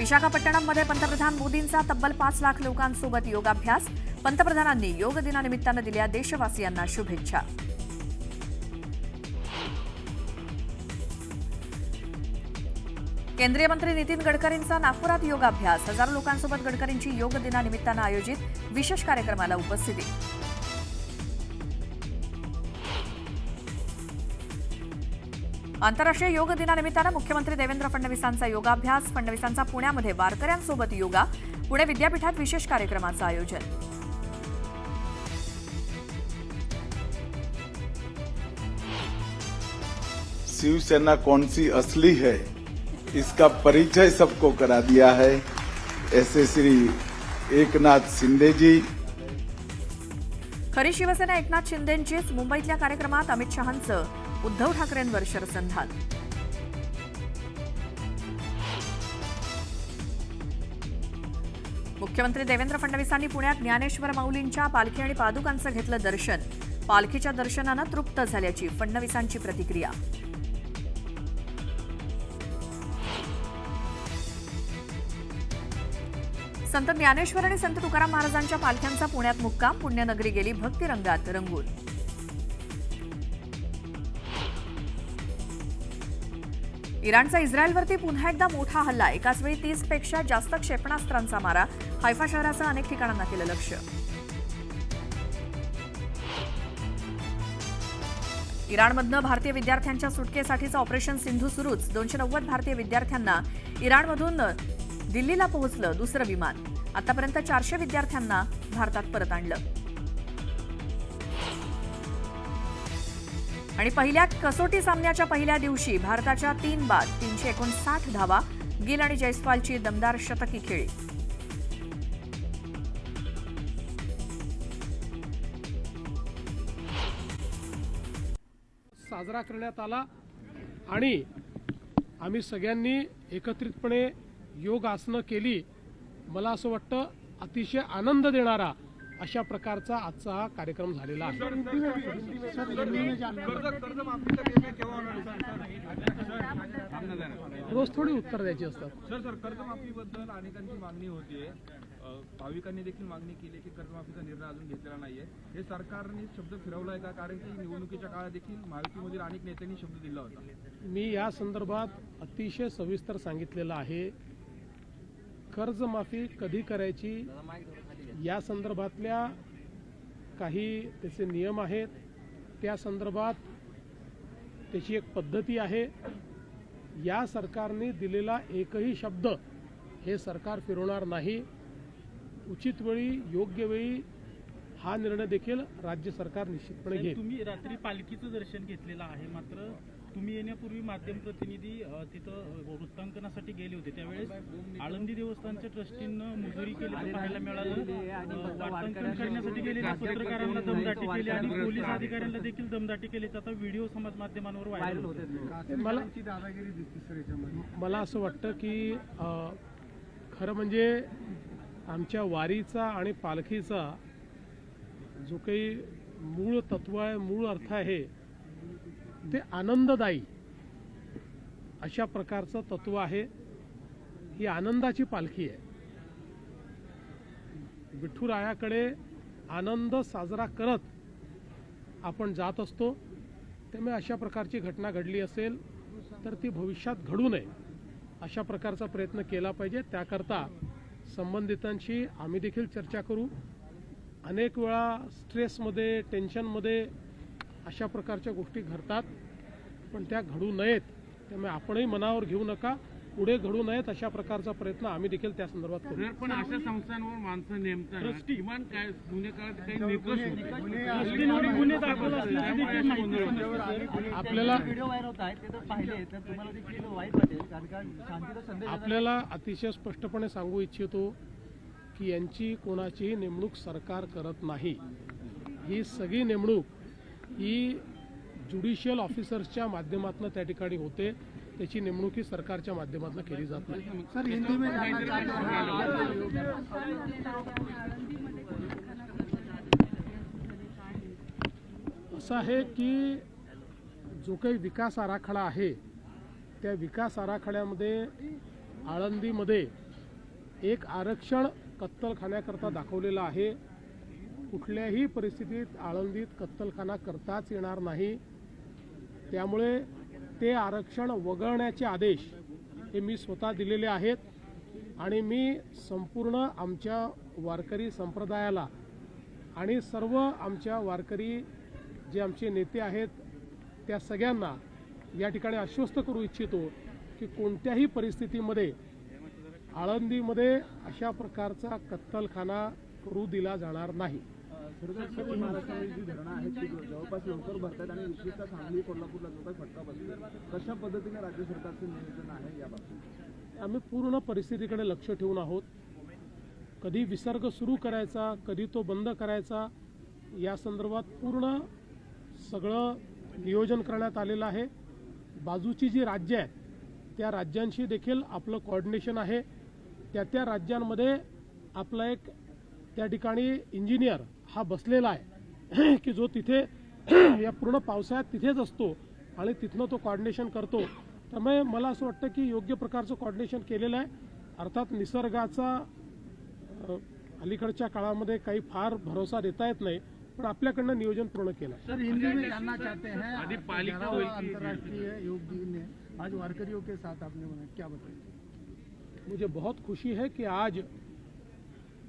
विशाखापट्टणममध्ये पंतप्रधान मोदींचा तब्बल 5 लाख लोकांसोबत योगाभ्यास। पंतप्रधानांनी योग दिनानिमित्तानं दिल्या देशवासियांना शुभेच्छा। केंद्रीय मंत्री नितीन गडकरींचा नागपुरात योगाभ्यास। हजारो लोकांसोबत गडकरींची योग दिनानिमित्तानं आयोजित विशेष कार्यक्रमाला उपस्थिती। आंतरराष्ट्रीय योग दिनानिमित्तानं मुख्यमंत्री देवेंद्र फडणवीसांचा योगाभ्यास। फडणवीसांचा पुण्यामध्ये वारकऱ्यांसोबत योगा। पुणे विद्यापीठात विशेष कार्यक्रमाचं आयोजन। शिवसेना कौन सी असली है इसका परिचय सबको करा दिया है। ऐसे श्री एकनाथ शिंदे जी। खरी शिवसेना एकनाथ शिंदेंचीच। मुंबईतल्या कार्यक्रमात अमित शहांचं उद्धव ठाकरेंवर शरसंधान। मुख्यमंत्री देवेंद्र फडणवीसांनी पुण्यात ज्ञानेश्वर माऊलींच्या पालखी आणि पादुकांचं घेतलं दर्शन। पालखीच्या दर्शनानं तृप्त झाल्याची फडणवीसांची प्रतिक्रिया। संत ज्ञानेश्वर आणि संत तुकाराम महाराजांच्या पालख्यांचा पुण्यात मुक्काम। पुण्यनगरी गेली भक्तिरंगात रंगून। इराणचा इस्रायलवरती पुन्हा एकदा मोठा हल्ला। एकाच वेळी 30 पेक्षा जास्त क्षेपणास्त्रांचा मारा। हैफा शहरासह अनेक ठिकाणांना केलं लक्ष्य। इराणमधनं भारतीय विद्यार्थ्यांच्या सुटकेसाठीचं ऑपरेशन सिंधू सुरूच। 290 भारतीय विद्यार्थ्यांना इराणमधून दिल्लीला पोहोचलं दुसरं विमान। आतापर्यंत 400 विद्यार्थ्यांना भारतात परत आणलं। आणि पहिल्या कसोटी सामन्याच्या पहिल्या दिवशी भारताच्या 3 बाद 359 धावा। गिल आणि जयस्वालची दमदार शतकी खेळी। साजरा करण्यात आला आणि आम्ही सगळ्यांनी एकत्रितपणे योग आसनं केली। मला असं वाटतं अतिशय आनंद देणारा अशा प्रकारचा आजचा हा कार्यक्रम झालेला आहे। रोज थोडी उत्तर द्यायची असतात। सर कर्जमाफीबद्दल अनेकांची मागणी होतीये। भाविकांनी देखील मागणी केली की कर्जमाफीचा निर्णय अजून घेतलेला नाहीये। हे सरकारने शब्द फिरवलाय का? कारण की निवडणुकीच्या काळात देखील महायुतीमधील अनेक नेत्यांनी शब्द दिला होता। मी या संदर्भात अतिशय सविस्तर सांगितलेलं आहे। कर्जमाफी कधी करायची या संदर्भातल्या काही त्याचे नियम आहेत। त्या संदर्भात त्याची एक पद्धती आहे। या सरकारने दिलेला एकही शब्द हे सरकार फिरवणार नाही। उचित वेळी योग्य वेळी हा निर्णय देखील राज्य सरकार निश्चितपणे घेईल। तुम्ही रात्री पालखीचं दर्शन घेतलेलं आहे, मात्र तुम्ही येण्यापूर्वी माध्यम प्रतिनिधी तिथं वृत्तांकनासाठी गेले होते। त्यावेळेस आळंदी देवस्थानच्या ट्रस्टींना मुजोरी केल्याचं पाहायला मिळालं। वार्तांकन करण्यासाठी गेलेल्या पत्रकारांना दमदाटी केली आणि पोलीस अधिकाऱ्यांना देखील दमदाटी केल्याचा आता व्हिडिओ समाज माध्यमांवर व्हायरल होते। मला असं वाटतं की खरं म्हणजे आमच्या वारीचा आणि पालखीचा जो काही मूळ तत्व आहे, मूळ अर्थ आहे ते आनंददायी अशा प्रकारचं तत्व आहे। ही आनंदाची पालखी आहे। विठुरायाकडे आनंद साजरा करत आपण जात असतो। त्यामुळे अशा प्रकारची घटना घडली असेल तर ती भविष्यात घडू नये अशा प्रकारचा प्रयत्न केला पाहिजे। त्याकरता संबंधितांशी आम्ही देखील चर्चा करू। अनेक वेळा स्ट्रेसमध्ये, टेन्शनमध्ये अशा प्रकारच्या गोष्टी घडतात, पण त्या घडू नयेत। त्यामुळे आपणही मनावर घेऊ नका, पुढे घडू नयेत अशा प्रकारचा प्रयत्न आम्ही देखील त्या संदर्भात करू। पण अशा संस्थांवर माणसं नेमताना किमान काय गुन्हे काळात काही आपल्याला अतिशय स्पष्टपणे सांगू इच्छितो की यांची कोणाचीही नेमणूक सरकार करत नाही। ही सगळी नेमणूक ही ज्युडिशियल ऑफिसर्सच्या माध्यमातून त्या ठिकाणी होते। त्याची नेमणूक ही सरकारच्या माध्यमातून केली जात नाही। सर हिंदी में असं आहे की जो काही विकास आराखडा आहे त्या विकास आराखड्यामध्ये आळंदीमध्ये एक आरक्षण कत्तलखान्याकरता दाखवलेलं आहे. कुठल्याही परिस्थितीत आळंदीत कत्तलखाना करताच येणार नाही. त्यामुळे ते आरक्षण वगळण्याचे आदेश हे मी स्वतः दिलेले आहेत आणि मी संपूर्ण आमच्या वारकरी संप्रदायाला आणि सर्व आमच्या वारकरी जे आमचे नेते आहेत त्या सगळ्यांना या ठिकाणी आश्वस्त करू इच्छितो की कोणत्याही परिस्थितीमध्ये आळंदीमध्ये अशा प्रकारचा कत्तलखाना करू दिला जाणार नाही. महाराष्ट्रामध्ये जी धरणं आहेत ती जवळपास लवकर भरतात आणि विशेषतः सांगली कोल्हापूरला जो काही फटका बसतो कशा पद्धतीने राज्य सरकारचं नियोजन आहे याबाबत? आम्ही पूर्ण परिस्थितीकडे लक्ष ठेवून आहोत. कधी विसर्ग सुरू करायचा, कधी तो बंद करायचा, या संदर्भात पूर्ण सगळं नियोजन करण्यात आलेलं आहे. बाजूची जी राज्य आहेत त्या राज्यांशी देखील आपलं कोऑर्डिनेशन आहे. त्या राज्यांमध्ये आपला एक त्या ठिकाणी इंजिनियर हा बसलेला आहे की जो तिथे या पूर्ण पावसाळ्यात तिथेच असतो आणि तिथनं तो कोऑर्डिनेशन करतो. त्यामुळे मला असं वाटतं की योग्य प्रकारचं कोऑर्डिनेशन केलेलं आहे. अर्थात निसर्गाचा अलीकडच्या काळामध्ये काही फार भरोसा देता येत नाही, पण आपल्याकडनं नियोजन पूर्ण केलं. सर, हिंदी में जानना चाहते हैं, अंतर्राष्ट्रीय योग दिन है, आज वारकरियों के साथ आपने बनाया, क्या बताइए? मुझे बहुत खुशी है कि आज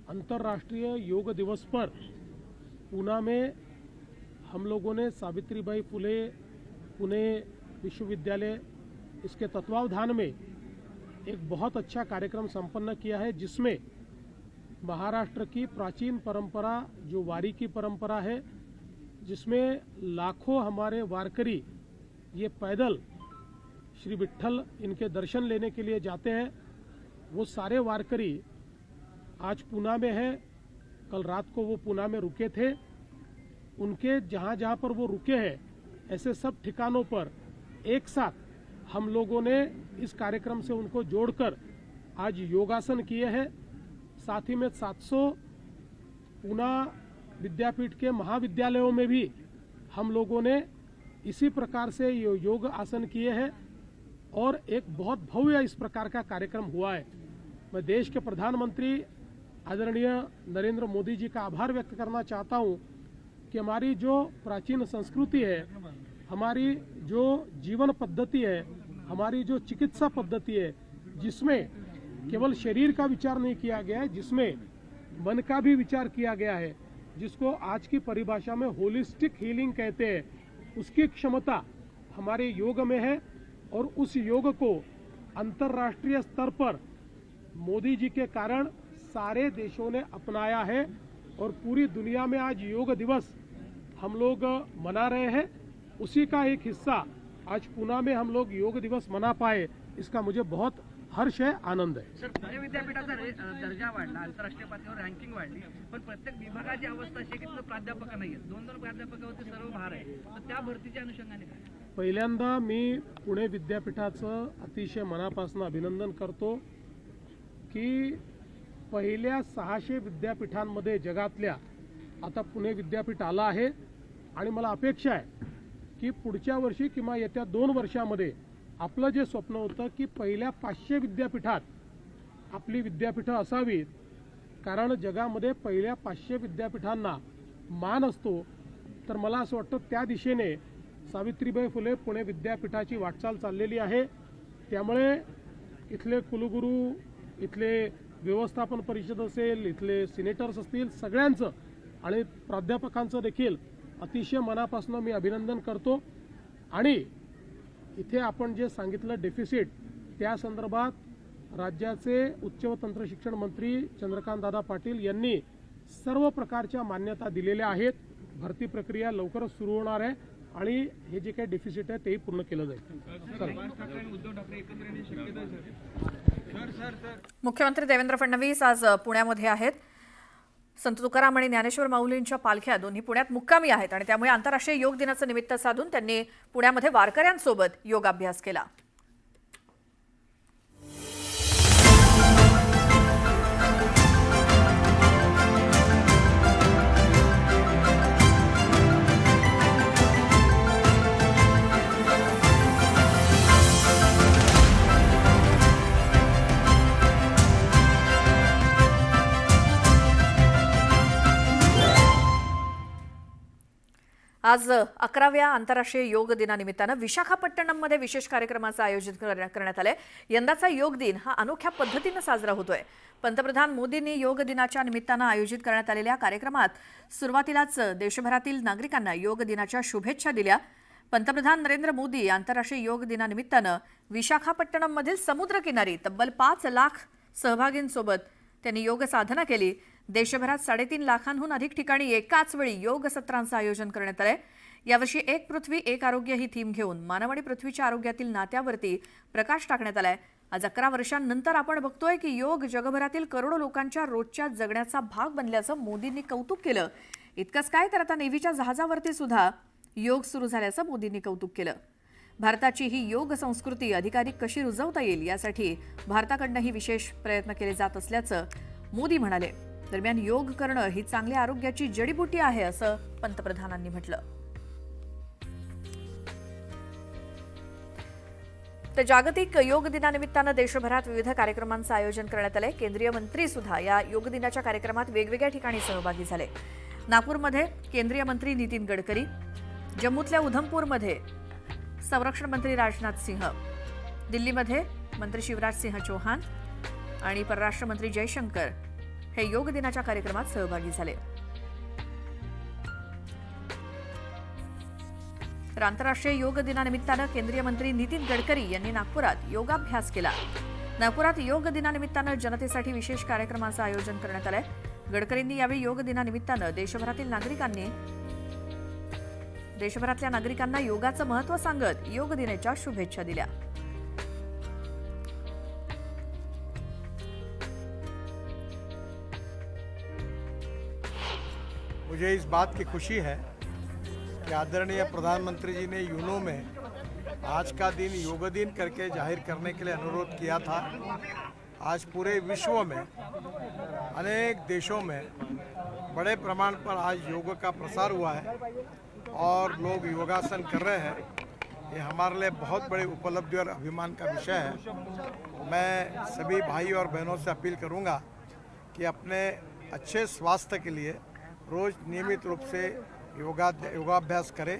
अंतर्राष्ट्रीय योग दिवस पर पूना में हम लोगों ने सावित्रीबाई फुले पुणे विश्वविद्यालय इसके तत्वावधान में एक बहुत अच्छा कार्यक्रम संपन्न किया है, जिसमें महाराष्ट्र की प्राचीन परंपरा जो वारी की परंपरा है, जिसमें लाखों हमारे वारकरी ये पैदल श्री विट्ठल इनके दर्शन लेने के लिए जाते हैं, वो सारे वारकरी आज पूना में है. कल रात को वो पूना में रुके थे. उनके जहाँ जहाँ पर वो रुके हैं ऐसे सब ठिकानों पर एक साथ हम लोगों ने इस कार्यक्रम से उनको जोड़कर आज योगासन किए हैं. साथ ही में 700 पूना विद्यापीठ के महाविद्यालयों में भी हम लोगों ने इसी प्रकार से योग आसन किए हैं और एक बहुत भव्य इस प्रकार का कार्यक्रम हुआ है. मैं देश के प्रधानमंत्री आदरणीय नरेंद्र मोदी जी का आभार व्यक्त करना चाहता हूं कि हमारी जो प्राचीन संस्कृति है, हमारी जो जीवन पद्धति है, हमारी जो चिकित्सा पद्धति है, जिसमें केवल शरीर का विचार नहीं किया गया है, जिसमें मन का भी विचार किया गया है, जिसको आज की परिभाषा में होलिस्टिक हीलिंग कहते हैं, उसकी क्षमता हमारे योग में है. और उस योग को अंतर्राष्ट्रीय स्तर पर मोदी जी के कारण सारे देशों ने अपनाया है और पूरी दुनिया में आज योग दिवस हम लोग मना रहे हैं. उसी का एक हिस्सा आज पुणे में हम लोग योग दिवस मना पाए, इसका मुझे बहुत हर्ष है, आनंद है. सर, पुणे विद्यापीठाचा दर्जा वाढला, आंतरराष्ट्रीय पातळीवर रँकिंग वाढली, पण प्रत्येक विभागाची अवस्था अशी आहे की तिथं प्राध्यापक नाही आहेत. 2-2 प्राध्यापकावरती सर्व भार आहे. तर त्या भरतीच्या अनुषंगाने काय? पहिल्यांदा मी पुणे विद्यापीठाचं अतिशय मनापासून अभिनंदन करतो की पहिल्या 600 विद्यापीठांमध्ये जगातल्या आता पुणे विद्यापीठ आलं आहे आणि मला अपेक्षा आहे की पुढच्या वर्षी किंवा येत्या 2 वर्षामध्ये आपलं जे स्वप्न होतं की पहिल्या 500 विद्यापीठात आपली विद्यापीठं असावीत, कारण जगामध्ये पहिल्या 500 विद्यापीठांना मान असतो. तर मला असं वाटतं त्या दिशेने सावित्रीबाई फुले पुणे विद्यापीठाची वाटचाल चाललेली आहे. त्यामुळे इथले कुलगुरू, इथले व्यवस्थापन परिषद असेल, इथले सिनेटर्स असतील, सगळ्यांचं आणि प्राध्यापकांचं देखील अतिशय मनापासून मी अभिनंदन करतो. आणि इथे आपण जे सांगितलं डेफिसिट, त्या संदर्भात राज्याचे उच्च व तंत्र शिक्षण मंत्री चंद्रकांतदादा पाटील यांनी सर्व प्रकारच्या मान्यता दिलेल्या आहेत. भरती प्रक्रिया लवकरच सुरू होणार आहे आणि हे जे काही डेफिसिट आहे तेही पूर्ण केलं जाईल. उद्धव ठाकरे एकत्र येण्याची शक्यता आहे सर? मुख्यमंत्री देवेंद्र फडणवीस आज पुण्यामध्ये आहेत. संत तुकाराम आणि ज्ञानेश्वर माऊलींच्या पालख्या दोन्ही पुण्यात मुक्कामी आहेत आणि त्यामुळे आंतरराष्ट्रीय योग दिनाचं निमित्त साधून त्यांनी पुण्यामध्ये वारकऱ्यांसोबत योगाभ्यास केला. आज 11व्या आंतरराष्ट्रीय योग दिनानिमित्तानं विशाखापट्टणममध्ये विशेष कार्यक्रमाचं आयोजन करण्यात आलंय. यंदाचा योग दिन हा अनोख्या पद्धतीनं साजरा होतोय. पंतप्रधान मोदींनी योग दिनाच्या निमित्तानं आयोजित करण्यात आलेल्या कार्यक्रमात सुरुवातीलाच देशभरातील नागरिकांना योग दिनाच्या शुभेच्छा दिल्या. पंतप्रधान नरेंद्र मोदी आंतरराष्ट्रीय योग दिनानिमित्तानं विशाखापट्टणममधील समुद्रकिनारी तब्बल 5 लाख सहभागींसोबत त्यांनी योग साधना केली. देशभरात 3.5 लाखांहून अधिक ठिकाणी एकाच वेळी योग सत्रांचं आयोजन करण्यात आलंय. यावर्षी एक पृथ्वी एक आरोग्य ही थीम घेऊन मानव आणि पृथ्वीच्या आरोग्यातील नात्यावरती प्रकाश टाकण्यात आलाय. आज 11 वर्षांनंतर आपण बघतोय की योग जगभरातील करोडो लोकांच्या रोजच्या जगण्याचा भाग बनल्याचं मोदींनी कौतुक केलं. इतकंच काय तर आता नेव्हीच्या जहाजावरती सुद्धा योग सुरू झाल्याचं मोदींनी कौतुक केलं. भारताची ही योग संस्कृती अधिकाधिक कशी रुजवता येईल यासाठी भारताकडनंही विशेष प्रयत्न केले जात असल्याचं मोदी म्हणाले. दरम्यान योग करणं ही चांगल्या आरोग्याची जडीबुटी आहे असं पंतप्रधानांनी म्हटलं. तर जागतिक योग दिनानिमित्तानं देशभरात विविध कार्यक्रमांचं आयोजन करण्यात आलंय. केंद्रीय मंत्री सुद्धा या योग दिनाच्या कार्यक्रमात वेगवेगळ्या ठिकाणी सहभागी झाले. नागपूरमध्ये केंद्रीय मंत्री नितीन गडकरी, जम्मूतल्या उधमपूरमध्ये संरक्षण मंत्री राजनाथ सिंह, दिल्लीमध्ये मंत्री शिवराज सिंह चौहान आणि परराष्ट्र मंत्री जयशंकर हे योग दिनाच्या कार्यक्रमात सहभागी झाले. तर आंतरराष्ट्रीय योग दिनानिमित्तानं केंद्रीय मंत्री नितीन गडकरी यांनी नागपुरात योगाभ्यास केला. नागपुरात योग दिनानिमित्तानं जनतेसाठी विशेष कार्यक्रमाचं आयोजन करण्यात आलंय. गडकरींनी यावेळी योग दिनानिमित्तानं देशभरातल्या नागरिकांना योगाचं महत्त्व सांगत योग दिनाच्या शुभेच्छा दिल्या. मुझे इस बात की खुशी है कि आदरणीय प्रधानमंत्री जी ने यूनो में आज का दिन योग दिन करके जाहिर करने के लिए अनुरोध किया था. आज पूरे विश्व में अनेक देशों में बड़े प्रमाण पर आज योग का प्रसार हुआ है और लोग योगासन कर रहे हैं. ये हमारे लिए बहुत बड़ी उपलब्धि और अभिमान का विषय है. मैं सभी भाई और बहनों से अपील करूंगा कि अपने अच्छे स्वास्थ्य के लिए रोज़ नियमित रूप से योगाभ्यास करें.